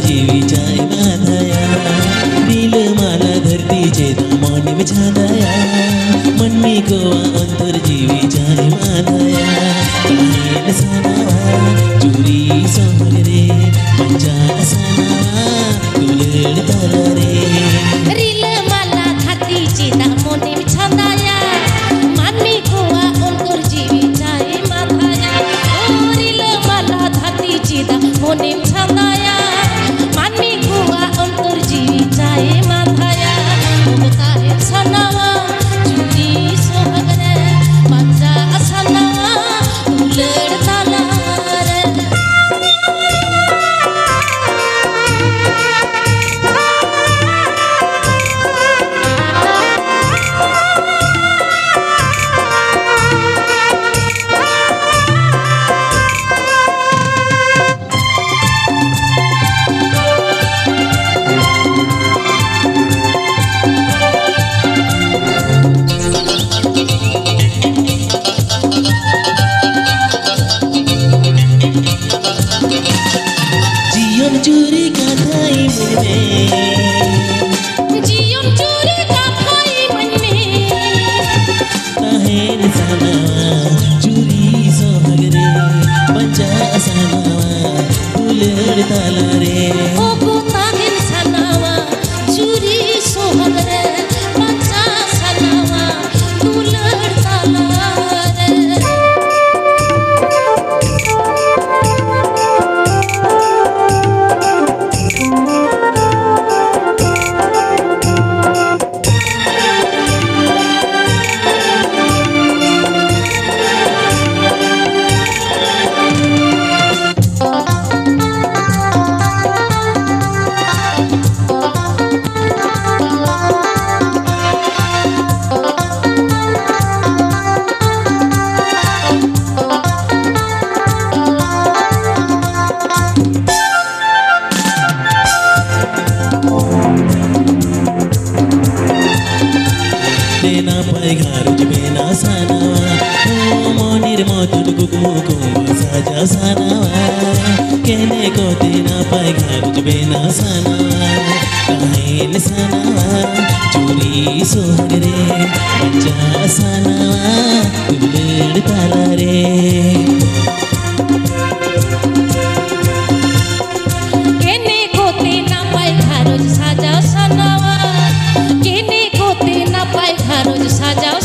जीवी जाए माधया दिल माला धरती चेता मौनी में छाया मन में गोवा अंतर जीवी जाए माधया काहे सनावा चूरी सोहरे पंजा सनावा दुलड़ तारा रे दिल माला धरती चेता मौनी में छाया मन में गोवा अंतर जीवी जाए माधया दिल माला धरती चेता मौनी में छाया चूरी का थाई मन में जीवन चूरी का थाई मन में काहे न सनावा चूरी सोहगरे पंजा सनावा दुलड़ ताला रे ओ को काहे न सनावा चूरी सोहगरे पंजा सनावा दुलड़ ताला रे देना पाए घारुज बेना सनावा ओ मोनिर मोतुन गुगमु को साजा सनावा कहने को देना पाए घारुज बेना सनावा काहे न सनावा चूरी सोहगरे पंजा सनावा दुलड़ ताला रे केने कोते ना पाए घारोज साजाओ सनावा केने कोते ना पाए घारोज साजाओ